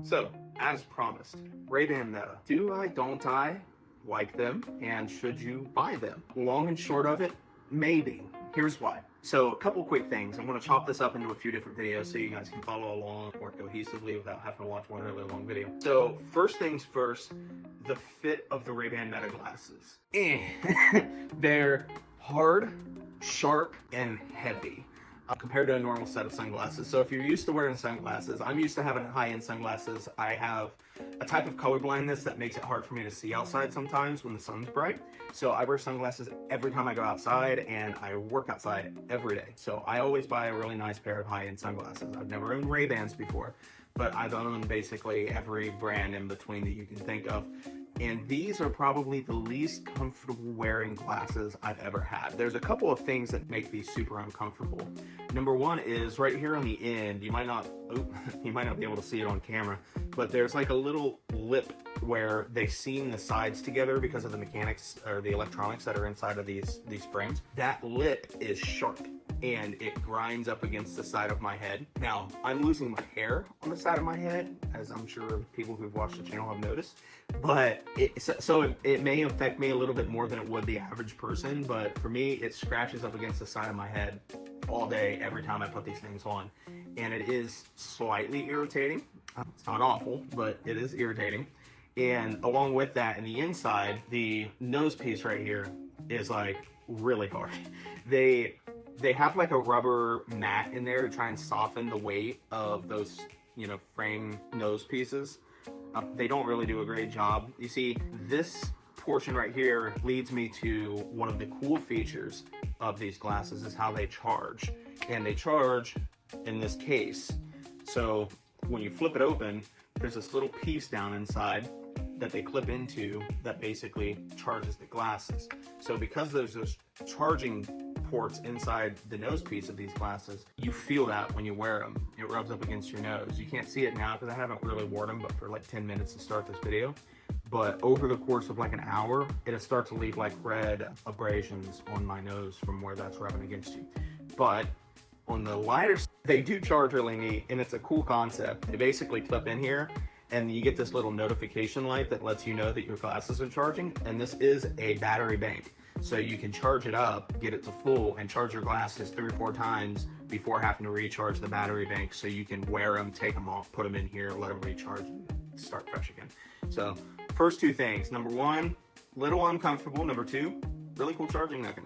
So, as promised, Ray-Ban Meta. Do I, don't I like them, and should you buy them? Long and short of it, maybe. Here's why. So, a couple quick things. I'm going to chop this up into a few different videos so you guys can follow along more cohesively without having to watch one really long video. So, first things first, the fit of the Ray-Ban Meta glasses. They're hard, sharp, and heavy. Compared to a normal set of sunglasses. So if you're used to wearing sunglasses, I'm used to having high-end sunglasses. I have a type of color blindness that makes it hard for me to see outside sometimes when the sun's bright. So I wear sunglasses every time I go outside, and I work outside every day. So I always buy a really nice pair of high-end sunglasses. I've never owned Ray-Bans before, but I've owned basically every brand in between that you can think of. And these are probably the least comfortable wearing glasses I've ever had. There's a couple of things that make these super uncomfortable. Number one is right here on the end, you might not be able to see it on camera, but there's like a little lip where they seam the sides together because of the mechanics or the electronics that are inside of these frames. That lip is sharp and it grinds up against the side of my head. Now, I'm losing my hair on the side of my head, as I'm sure people who've watched the channel have noticed, but it may affect me a little bit more than it would the average person, but for me, it scratches up against the side of my head all day, every time I put these things on, and it is slightly irritating. It's not awful, but it is irritating. And along with that, in the inside, the nose piece right here is like really hard. They have like a rubber mat in there to try and soften the weight of those, frame nose pieces. They don't really do a great job. You see, this portion right here leads me to one of the cool features of these glasses is how they charge. And they charge in this case. So when you flip it open, there's this little piece down inside that they clip into that basically charges the glasses. So because there's those charging ports inside the nose piece of these glasses, you feel that when you wear them. It rubs up against your nose. You can't see it now because I haven't really worn them but for like 10 minutes to start this video. But over the course of like an hour, it'll start to leave like red abrasions on my nose from where that's rubbing against you. But on the lighter side, they do charge really neat, and it's a cool concept. They basically clip in here and you get this little notification light that lets you know that your glasses are charging, and this is a battery bank. So you can charge it up, get it to full, and charge your glasses 3 or 4 times before having to recharge the battery bank, so you can wear them, take them off, put them in here, let them recharge, and start fresh again. So first two things. Number one, little uncomfortable. Number two, really cool charging mechanism.